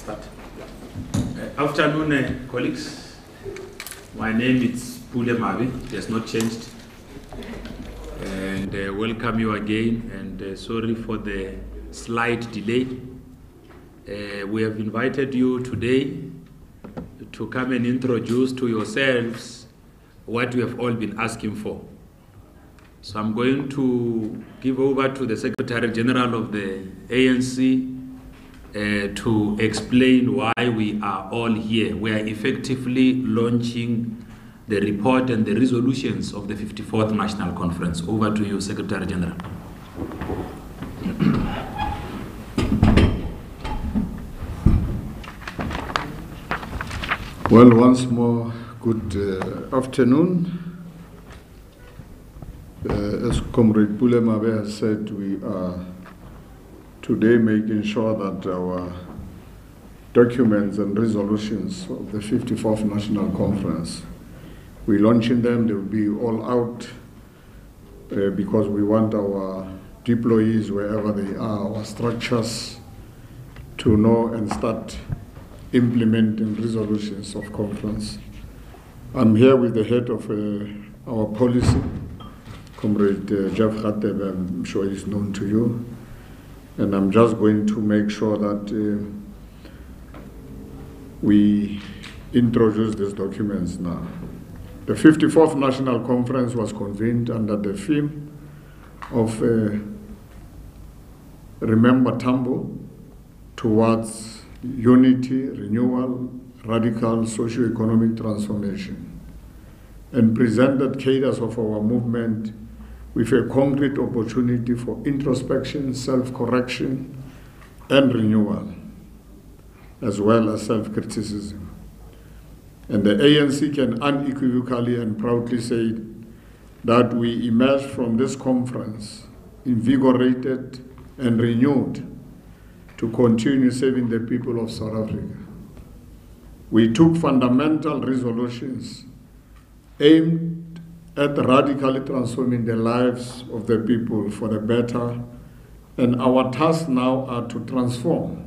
Start. Afternoon, colleagues. My name is Pule Mavi. It has not changed. And welcome you again. And sorry for the slight delay. We have invited you today to come and introduce to yourselves what we have all been asking for. So I'm going to give over to the Secretary General of the ANC to explain why we are all here. We are effectively launching the report and the resolutions of the 54th National Conference. Over to you, Secretary General. Well, once more, good afternoon. As Comrade Pule Mabe has said, we are today making sure that our documents and resolutions of the 54th National Conference, we're launching them. They will be all out because we want our deployees, wherever they are, our structures, to know and start implementing resolutions of conference. I'm here with the head of our policy, Comrade Jeff Khateb. I'm sure he's known to you. And I'm just going to make sure that we introduce these documents now. The 54th National Conference was convened under the theme of Remember Tambo, towards unity, renewal, radical socio-economic transformation, and presented cadres of our movement with a concrete opportunity for introspection, self-correction, and renewal, as well as self-criticism. And the ANC can unequivocally and proudly say that we emerged from this conference invigorated and renewed to continue serving the people of South Africa. We took fundamental resolutions aimed at radically transforming the lives of the people for the better, and our task now are to transform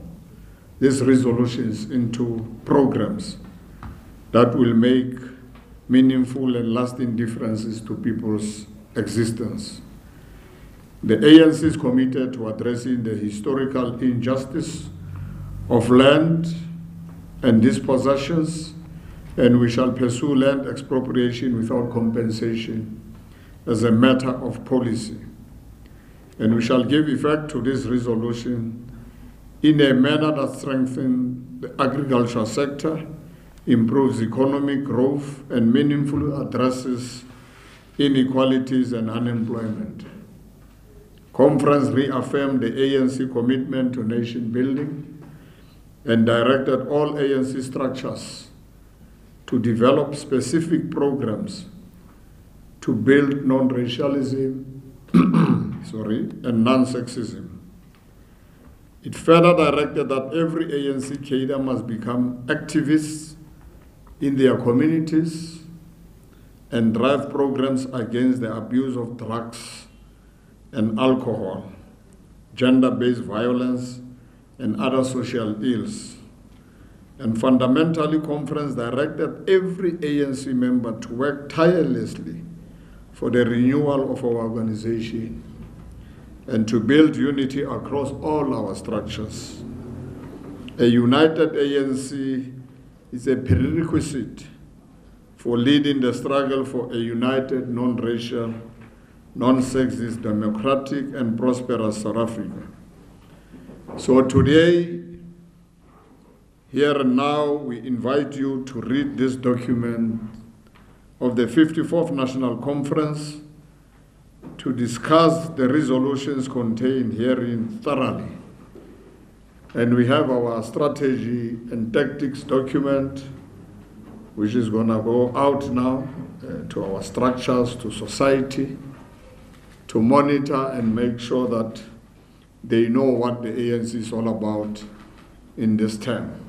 these resolutions into programs that will make meaningful and lasting differences to people's existence. The ANC is committed to addressing the historical injustice of land and dispossessions, and we shall pursue land expropriation without compensation as a matter of policy. And we shall give effect to this resolution in a manner that strengthens the agriculture sector, improves economic growth, and meaningfully addresses inequalities and unemployment. Conference reaffirmed the ANC commitment to nation building and directed all ANC structures to develop specific programs to build non-racialism and non-sexism. It further directed that every ANC cadre must become activists in their communities and drive programs against the abuse of drugs and alcohol, gender-based violence, and other social ills. And fundamentally, conference directed every ANC member to work tirelessly for the renewal of our organization and to build unity across all our structures. A united ANC is a prerequisite for leading the struggle for a united, non-racial, non-sexist, democratic, and prosperous South Africa. So today, here and now, we invite you to read this document of the 54th National Conference, to discuss the resolutions contained herein thoroughly. And we have our strategy and tactics document, which is going to go out now to our structures, to society, to monitor and make sure that they know what the ANC is all about in this term.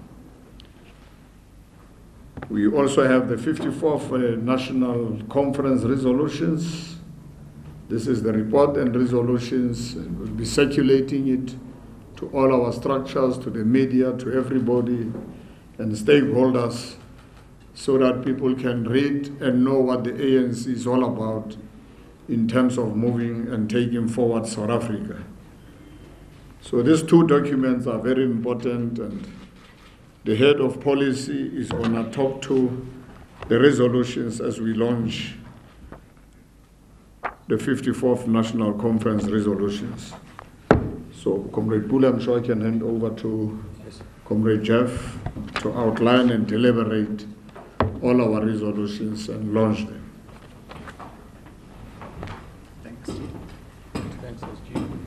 We also have the 54th National Conference resolutions. This is the report and resolutions, and we'll be circulating it to all our structures, to the media, to everybody and stakeholders, so that people can read and know what the ANC is all about in terms of moving and taking forward South Africa. So these two documents are very important, and the head of policy is going to talk to the resolutions as we launch the 54th National Conference resolutions. So Comrade Pule, I'm sure I can hand over to Comrade Jeff to outline and deliberate all our resolutions and launch them. Thanks. Thanks, SG.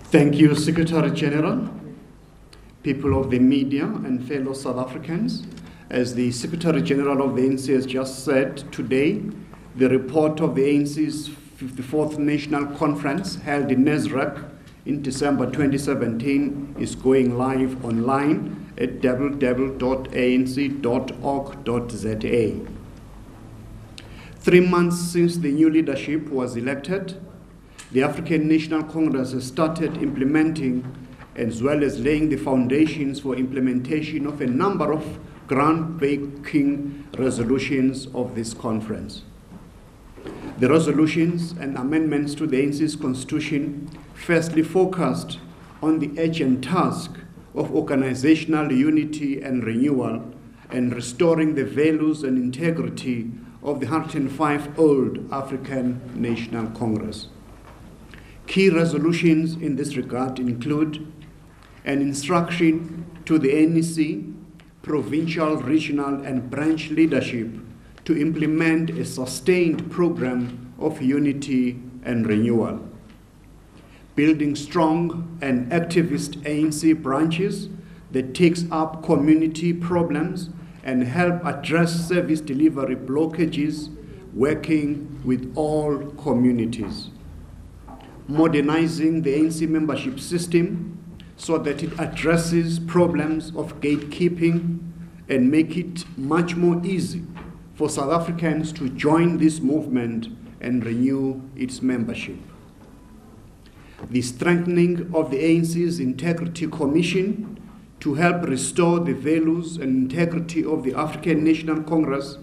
Thank you, Secretary General, people of the media and fellow South Africans. As the Secretary General of the ANC has just said, today, the report of the ANC's 54th National Conference held in Nasrec in December 2017 is going live online at www.anc.org.za. 3 months since the new leadership was elected, the African National Congress has started implementing, as well as laying the foundations for implementation of a number of groundbreaking resolutions of this conference. The resolutions and amendments to the ANC's constitution firstly focused on the urgent task of organizational unity and renewal and restoring the values and integrity of the 105-old African National Congress. Key resolutions in this regard include an instruction to the NEC, provincial, regional, and branch leadership to implement a sustained program of unity and renewal, building strong and activist ANC branches that takes up community problems and help address service delivery blockages, working with all communities. Modernizing the ANC membership system so that it addresses problems of gatekeeping and make it much more easy for South Africans to join this movement and renew its membership. The strengthening of the ANC's Integrity Commission to help restore the values and integrity of the African National Congress,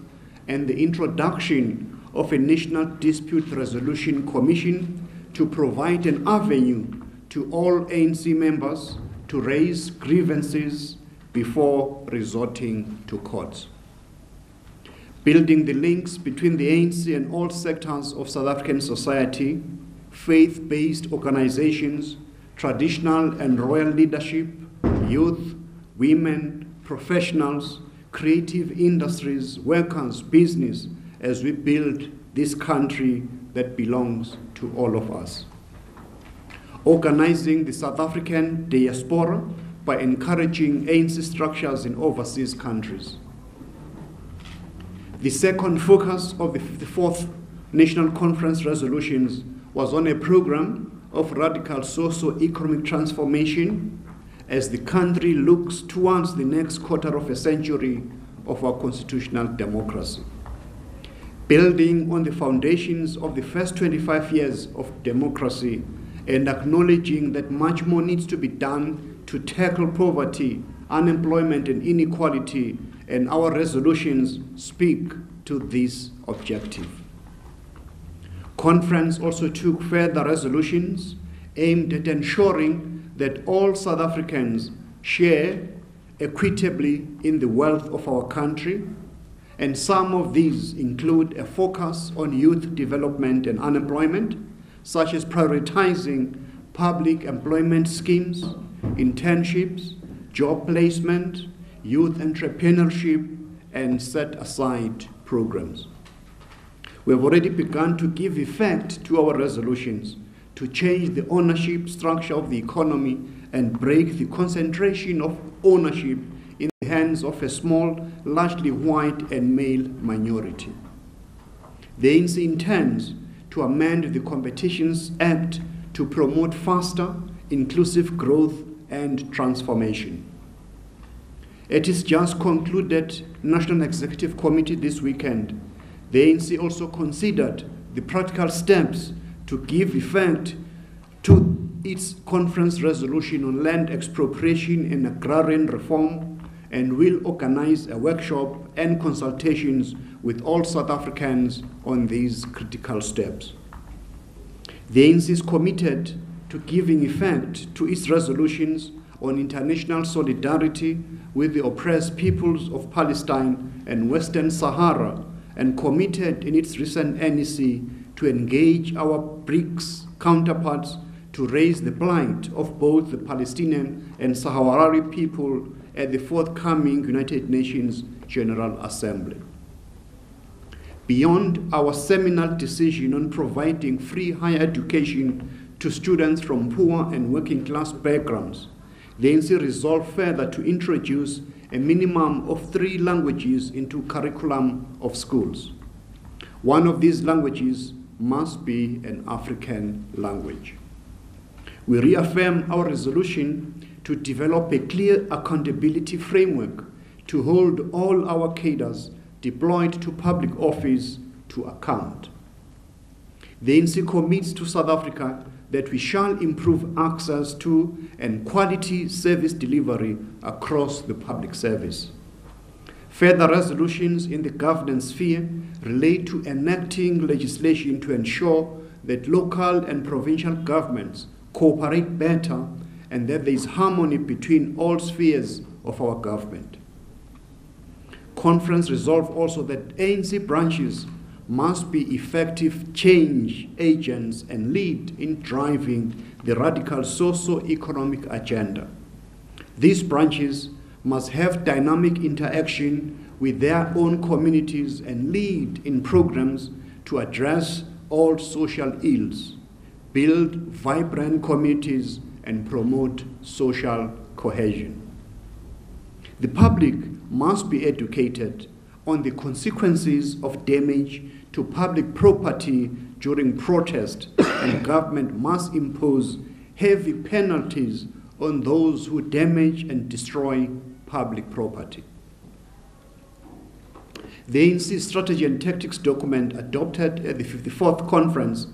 and the introduction of a National Dispute Resolution Commission to provide an avenue to all ANC members to raise grievances before resorting to courts. Building the links between the ANC and all sectors of South African society, faith-based organizations, traditional and royal leadership, youth, women, professionals, creative industries, workers, business, as we build this country that belongs to all of us. Organizing the South African diaspora by encouraging ANC structures in overseas countries. The second focus of the 4th National Conference resolutions was on a program of radical socio-economic transformation as the country looks towards the next quarter of a century of our constitutional democracy. Building on the foundations of the first 25 years of democracy and acknowledging that much more needs to be done to tackle poverty, unemployment, and inequality, and our resolutions speak to this objective. Conference also took further resolutions aimed at ensuring that all South Africans share equitably in the wealth of our country, and some of these include a focus on youth development and unemployment, such as prioritizing public employment schemes, internships, job placement, youth entrepreneurship, and set-aside programs. We have already begun to give effect to our resolutions to change the ownership structure of the economy and break the concentration of ownership in the hands of a small, largely white and male minority. The ANC intends to amend the Competitions Act to promote faster, inclusive growth and transformation. It is just concluded National Executive Committee this weekend. The ANC also considered the practical steps to give effect to its conference resolution on land expropriation and agrarian reform, and will organize a workshop and consultations with all South Africans on these critical steps. The ANC is committed to giving effect to its resolutions on international solidarity with the oppressed peoples of Palestine and Western Sahara, and committed in its recent NEC to engage our BRICS counterparts to raise the plight of both the Palestinian and Sahrawi people at the forthcoming United Nations General Assembly. Beyond our seminal decision on providing free higher education to students from poor and working class backgrounds, the ANC resolved further to introduce a minimum of 3 languages into curriculum of schools. One of these languages must be an African language. We reaffirm our resolution to develop a clear accountability framework to hold all our cadres deployed to public office to account. The ANC commits to South Africa that we shall improve access to and quality service delivery across the public service. Further resolutions in the governance sphere relate to enacting legislation to ensure that local and provincial governments cooperate better and that there is harmony between all spheres of our government. Conference resolved also that ANC branches must be effective change agents and lead in driving the radical socio-economic agenda. These branches must have dynamic interaction with their own communities and lead in programs to address all social ills, build vibrant communities, and promote social cohesion. The public must be educated on the consequences of damage to public property during protest, and government must impose heavy penalties on those who damage and destroy public property. The ANC strategy and tactics document adopted at the 54th conference,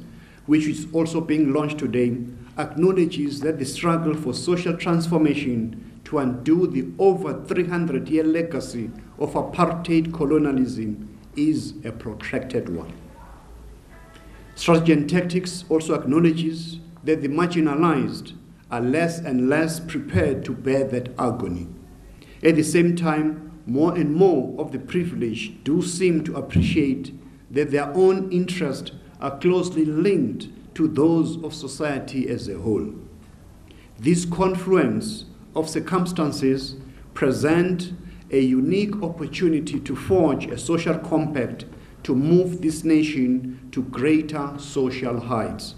which is also being launched today, acknowledges that the struggle for social transformation to undo the over 300-year legacy of apartheid colonialism is a protracted one. Strategy and tactics also acknowledges that the marginalized are less and less prepared to bear that agony. At the same time, more and more of the privileged do seem to appreciate that their own interests are closely linked to those of society as a whole. This confluence of circumstances present a unique opportunity to forge a social compact to move this nation to greater social heights.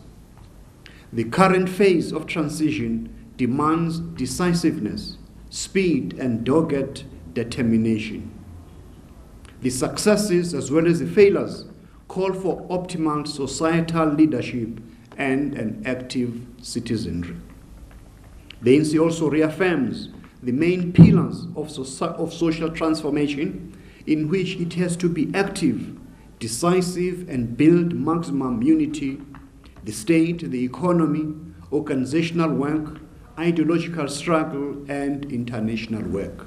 The current phase of transition demands decisiveness, speed, and dogged determination. The successes as well as the failures call for optimal societal leadership and an active citizenry. The ANC also reaffirms the main pillars of social transformation, in which it has to be active, decisive, and build maximum unity: the state, the economy, organizational work, ideological struggle, and international work.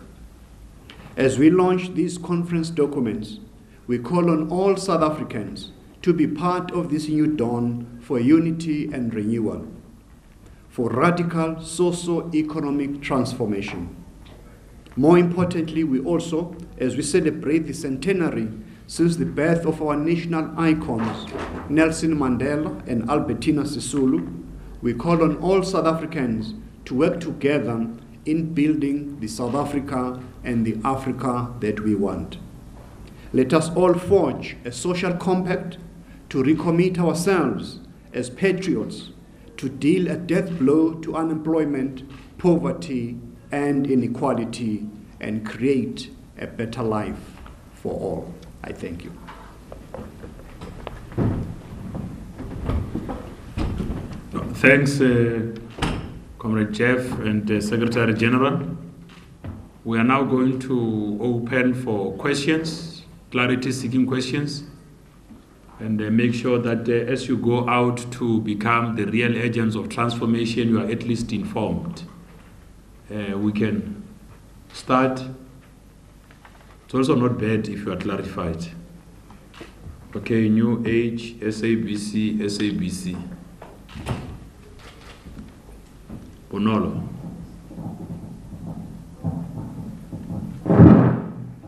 As we launch these conference documents, we call on all South Africans to be part of this new dawn for unity and renewal, for radical socio-economic transformation. More importantly, we also, as we celebrate the centenary since the birth of our national icons, Nelson Mandela and Albertina Sisulu, we call on all South Africans to work together in building the South Africa and the Africa that we want. Let us all forge a social compact to recommit ourselves as patriots to deal a death blow to unemployment, poverty, and inequality, and create a better life for all. I thank you. Thanks, Comrade Jeff and Secretary General. We are now going to open for questions, clarity-seeking questions. and make sure that as you go out to become the real agents of transformation, you are at least informed. We can start. It's also not bad if you are clarified. Okay, New Age, SABC, SABC. Bonolo.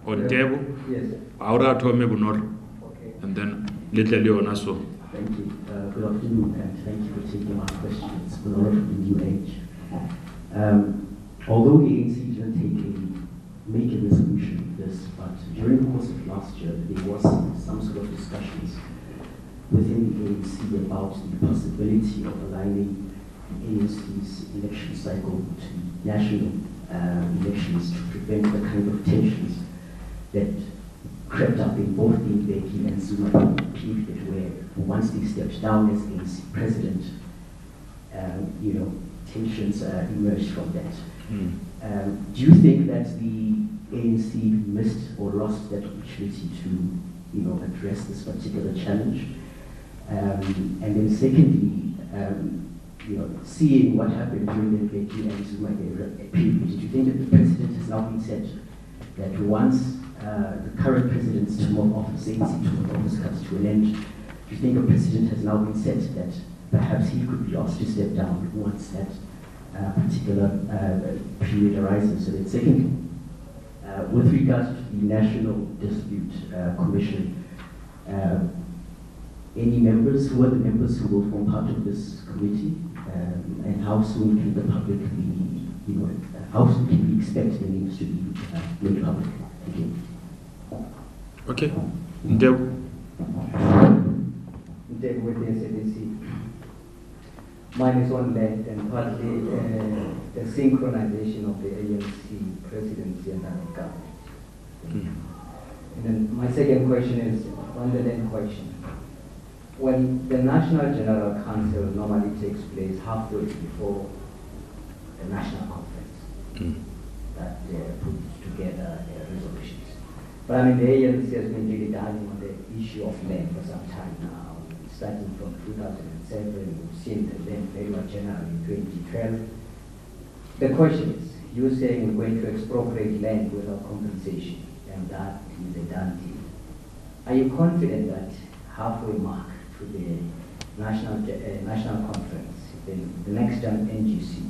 On table? Yes. Aura Tome Bonolo. Okay. And then Little Leona so. Thank you. Good afternoon, and thank you for taking my questions. Bonolo from the New Age. Although the ANC didn't make a resolution of this, but during the course of last year, there was some sort of discussions within the ANC about the possibility of aligning the ANC's election cycle to national elections to prevent the kind of tensions that crept up in both the Mbeki and Zuma period, where once they stepped down as ANC president, tensions emerged from that. Do you think that the ANC missed or lost that opportunity to, address this particular challenge? And then secondly, seeing what happened during the Mbeki and Zuma period, do you think that the precedent has now been set that once the current president's term of office, ANC term of office, comes to an end, do you think a precedent has now been set that perhaps he could be asked to step down once that particular period arises? So then secondly, with regards to the National Dispute Commission, any members, who are the members who will form part of this committee, and how soon can the public be, how soon can we expect the names to be made public? Thank you. Okay. Ndeu. Ndeu with the SABC. Mine is on land and partly the synchronization of the ANC presidency and government. And then my second question is on the land question. When the National General Council normally takes place halfway before the national conference that puts together resolutions. But I mean, the ANC has been really dying on the issue of land for some time now, starting from 2007, we've seen the land very much general in 2012. The question is, you're saying we're going to expropriate land without compensation, and that is a done deal. Are you confident that halfway mark to the national conference, the next NGC,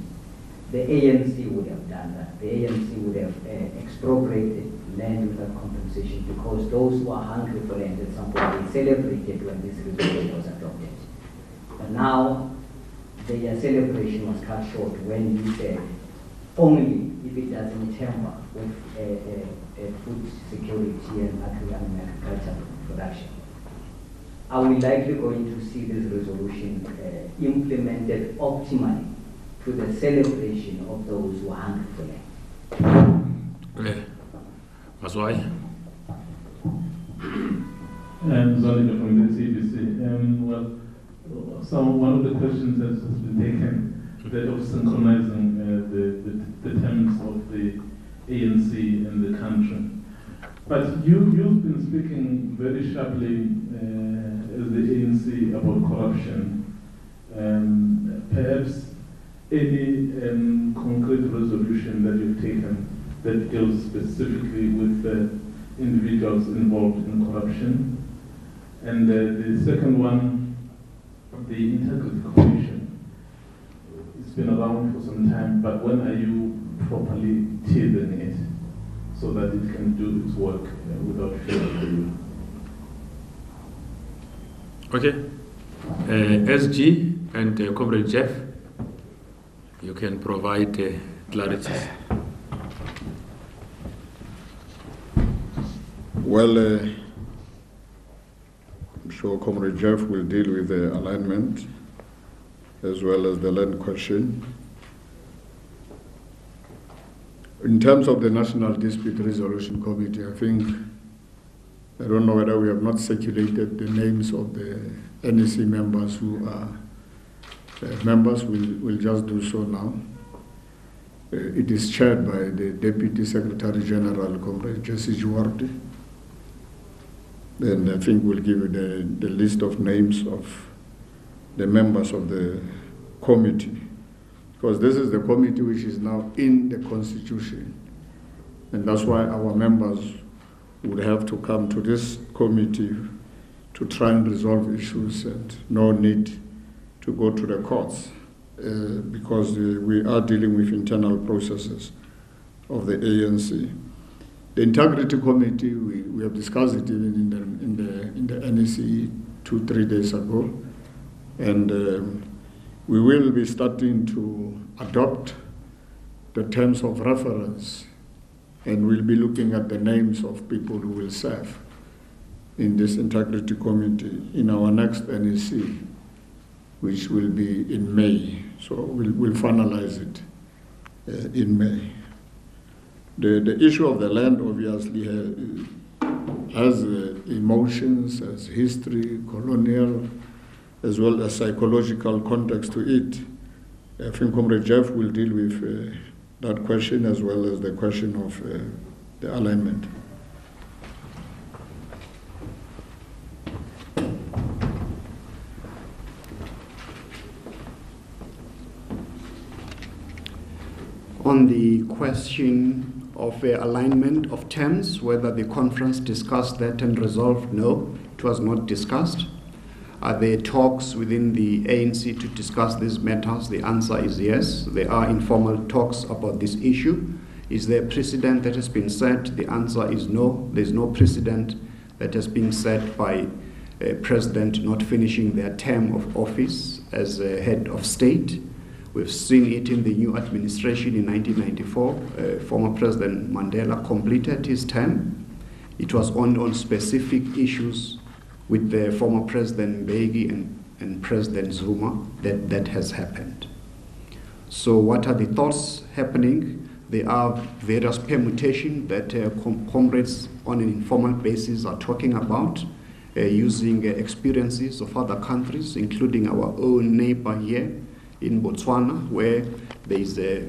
the ANC would have done that? The ANC would have expropriated land without compensation, because those who are hungry for land at some point, they celebrated when this resolution was adopted. But now, their celebration was cut short when you said only if it doesn't tamper with food security and agricultural production. Are we likely going to see this resolution implemented optimally to the celebration of those who are hungry for land? Okay. Maswai. Zolika from the SABC. One of the questions has been taken, that of synchronizing the terms of the ANC in the country. But you've been speaking very sharply as the ANC about corruption. Perhaps any concrete resolution that you've taken that deals specifically with the individuals involved in corruption. And the second one, the Integrity Commission. It's been around for some time, but when are you properly teething it so that it can do its work without fear of you? Okay. SG and Comrade Jeff, you can provide clarity. Well, I'm sure Comrade Jeff will deal with the alignment as well as the land question. In terms of the National Dispute Resolution Committee, I don't know whether we have not circulated the names of the NEC members who are members. We'll just do so now. It is chaired by the Deputy Secretary General, Comrade Jesse Juwardi. then I think we'll give you the list of names of the members of the committee, because this is the committee which is now in the Constitution, and that's why our members would have to come to this committee to try and resolve issues, and no need to go to the courts, because we are dealing with internal processes of the ANC. The Integrity Committee, we have discussed it even in the NEC 2-3 days ago, and we will be starting to adopt the terms of reference, and we'll be looking at the names of people who will serve in this Integrity Committee in our next NEC, which will be in May. So we'll finalize it in May. The issue of the land obviously has emotions, has history, colonial, as well as psychological context to it. I think Comrade Jeff will deal with that question as well as the question of the alignment. On the question of alignment of terms, whether the conference discussed that and resolved, no, it was not discussed. Are there talks within the ANC to discuss these matters? The answer is yes. There are informal talks about this issue. Is there a precedent that has been set? The answer is no. There's no precedent that has been set by a president not finishing their term of office as a head of state. We've seen it in the new administration in 1994. Former President Mandela completed his term. It was on specific issues with the former President Mbeki and President Zuma that has happened. So what are the thoughts happening? There are various permutations that comrades on an informal basis are talking about, using experiences of other countries, including our own neighbor here in Botswana, where there is a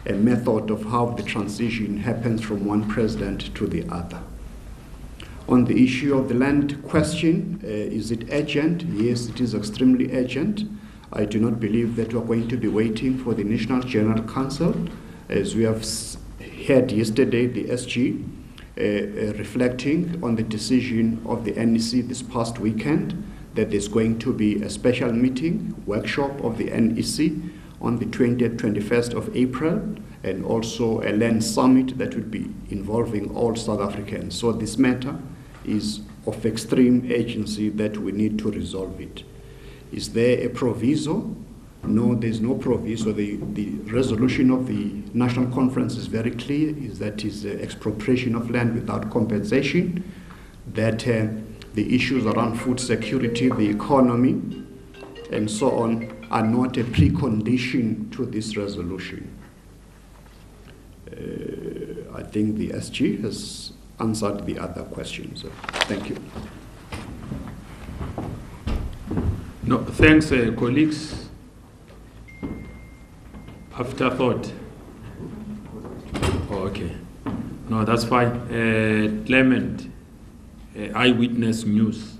method of how the transition happens from one president to the other. On the issue of the land question, is it urgent? Yes, it is extremely urgent. I do not believe that we are going to be waiting for the National General Council. As we have heard yesterday, the SG reflecting on the decision of the NEC this past weekend, that there's going to be a special meeting, workshop of the NEC on the 20th, 21st of April, and also a land summit that will be involving all South Africans. So this matter is of extreme urgency that we need to resolve it. Is there a proviso? No, there's no proviso. The resolution of the National Conference is very clear, is that is expropriation of land without compensation, that the issues around food security, the economy, and so on are not a precondition to this resolution. I think the SG has answered the other questions. Thank you. No, thanks, colleagues. Afterthought. Oh, okay. No, that's fine. Clement, Eyewitness News.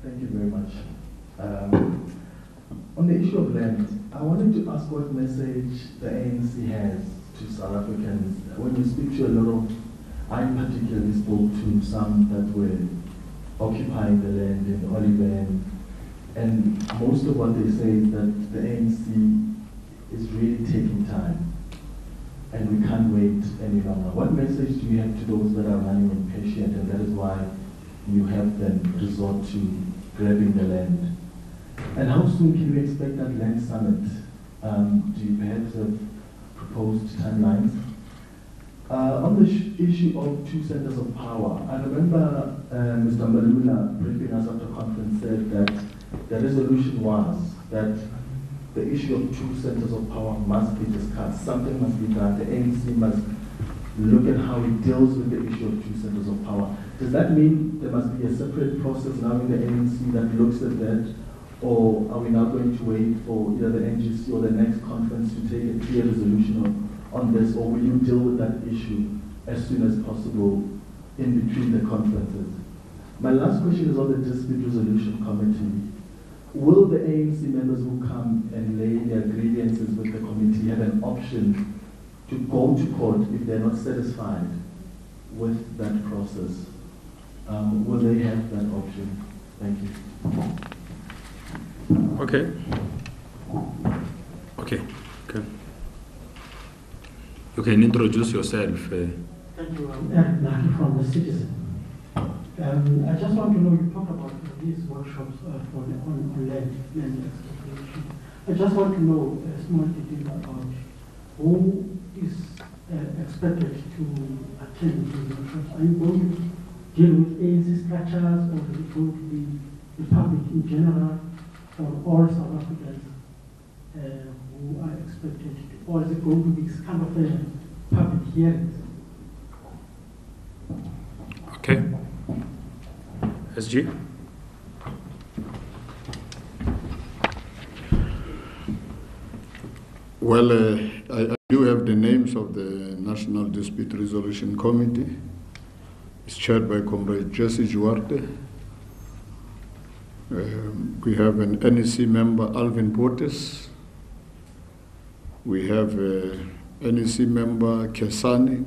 Thank you very much. On the issue of land, I wanted to ask what message the ANC has to South Africans. When you speak to a lot of, I particularly spoke to some that were occupying the land in Oliven, and most of what they say is that the ANC is really taking time and we can't wait any longer. What message do you have to those that are running impatient, and that is why you have them resort to grabbing the land? And how soon can we expect that land summit? Do you perhaps have proposed timelines? On the issue of two centers of power, I remember Mr. Malula briefing us after conference said that the resolution was that the issue of two centers of power must be discussed. Something must be done. The ANC must look at how it deals with the issue of two centers of power. Does that mean there must be a separate process now in the ANC that looks at that? Or are we now going to wait for either the NGC or the next conference to take a clear resolution on this? Or will you deal with that issue as soon as possible in between the conferences. My last question is on the Dispute Resolution Committee. Will the ANC members who come and lay their grievances with the committee have an option to go to court if they're not satisfied with that process? Will they have that option? Thank you. Okay. You can introduce yourself. Thank you. I'm Eric Naki from The Citizen. I just want to know, you talked about these workshops on land expropriation. I just want to know a small detail about who is expected to attend these workshops. Are you going to deal with ANC structures, or is it going to be the public in general, or all South Africans who are expected to, or is it going to be kind of a public hearing? Okay. SG? Well, I do have the names of the National Dispute Resolution Committee. It's chaired by Comrade Jesse Duarte. We have an NEC member, Alvin Portes. We have NEC member, Kesani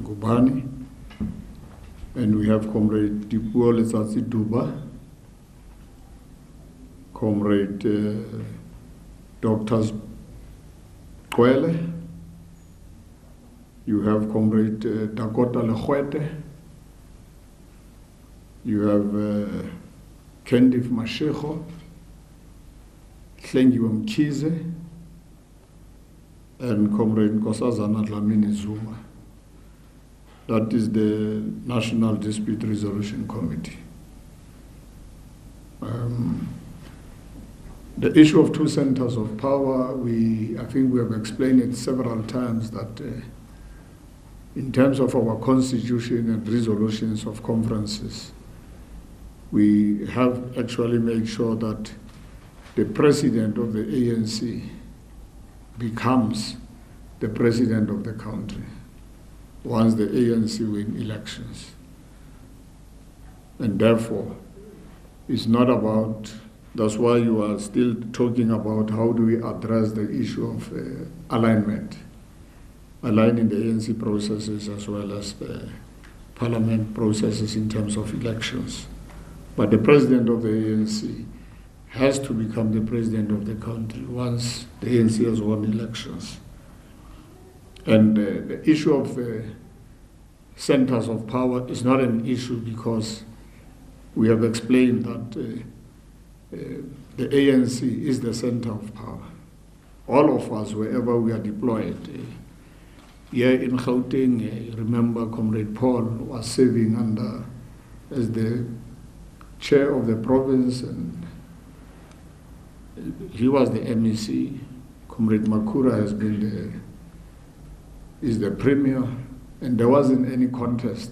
Gubani. And we have Comrade Dipuo Letsatsi Duba, Comrade Dr. Kwele. You have Comrade Dakota Lehuete. You have Kendif Mashego, Hlengiwe Mkhize, and Comrade Nkosazana Dlamini Zuma. That is the National Dispute Resolution Committee. The issue of two centers of power, I think we have explained it several times that in terms of our constitution and resolutions of conferences, we have actually made sure that the president of the ANC becomes the president of the country once the ANC win elections. And therefore, it's not about, that's why you are still talking about how do we address the issue of alignment, aligning the ANC processes as well as the parliament processes in terms of elections. But the president of the ANC has to become the president of the country once the ANC has won elections. And the issue of centers of power is not an issue because we have explained that the ANC is the center of power. All of us, wherever we are deployed, here in Gauteng, you remember Comrade Paul was serving under as the chair of the province, and he was the MEC. Comrade Makura has been is the premier, and there wasn't any contest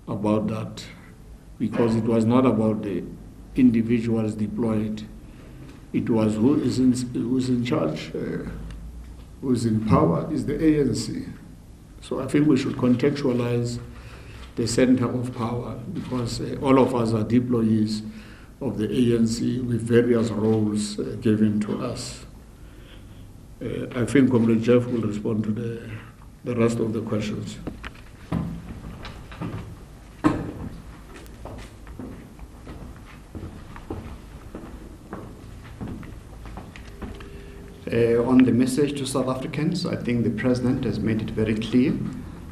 about that because it was not about the individuals deployed. It was who's in charge, who's in power is the ANC. So I think we should contextualize the center of power because all of us are deployees of the ANC with various roles given to us. I think Comrade Jeff will respond to the rest of the questions. On the message to South Africans, I think the President has made it very clear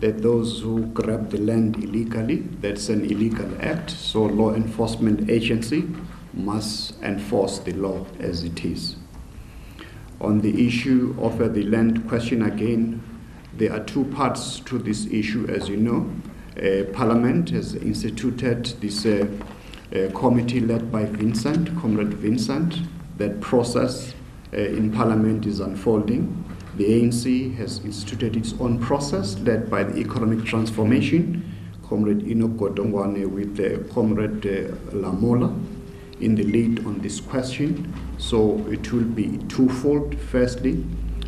that those who grab the land illegally, that's an illegal act, so law enforcement agency must enforce the law as it is. On the issue of the land question again, there are two parts to this issue, as you know. Parliament has instituted this committee led by Vincent, Comrade Vincent. That process in Parliament is unfolding. The ANC has instituted its own process led by the economic transformation, Comrade Enoch Godongwane with Comrade Lamola in the lead on this question. So it will be twofold. Firstly,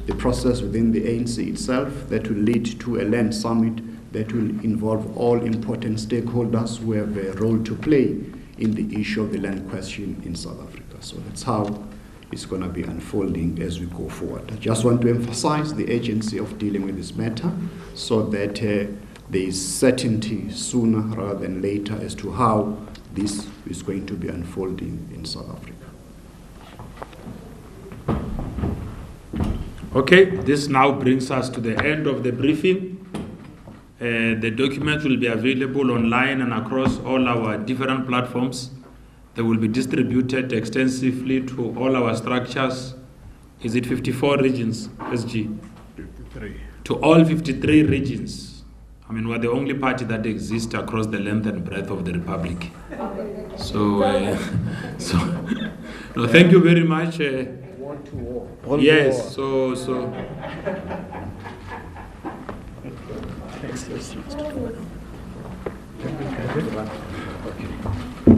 the process within the ANC itself that will lead to a land summit that will involve all important stakeholders who have a role to play in the issue of the land question in South Africa. So that's how it's going to be unfolding as we go forward. I just want to emphasize the urgency of dealing with this matter so that there is certainty sooner rather than later as to how this is going to be unfolding in South Africa. Okay, this now brings us to the end of the briefing. The document will be available online and across all our different platforms. They will be distributed extensively to all our structures. Is it 54 regions, SG? 53. To all 53 regions. I mean, we're the only party that exists across the length and breadth of the Republic. So, no, thank you very much. Yes, so.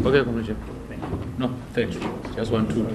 Okay, Commissioner. No, thank you. Just want to.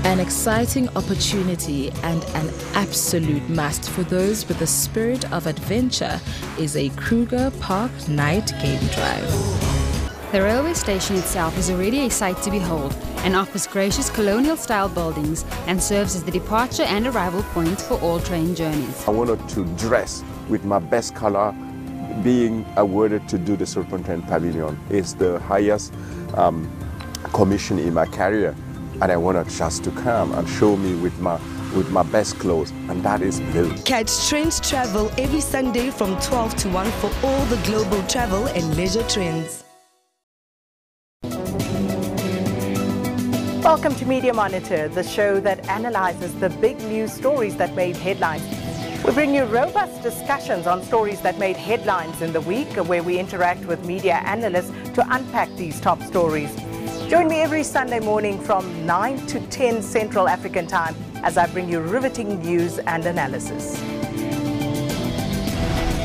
An exciting opportunity and an absolute must for those with the spirit of adventure is a Kruger Park night game drive. The railway station itself is already a sight to behold and offers gracious colonial-style buildings and serves as the departure and arrival point for all train journeys. I wanted to dress with my best color. Being awarded to do the Superintendent Pavilion is the highest commission in my career. And I wanted just to come and show me with my best clothes, and that is blue. Catch Trends Travel every Sunday from 12 to 1 for all the global travel and leisure trends. Welcome to Media Monitor, the show that analyzes the big news stories that made headlines. We bring you robust discussions on stories that made headlines in the week, where we interact with media analysts to unpack these top stories. Join me every Sunday morning from 9 to 10 Central African Time as I bring you riveting news and analysis.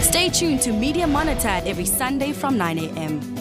Stay tuned to Media Monitor every Sunday from 9 a.m.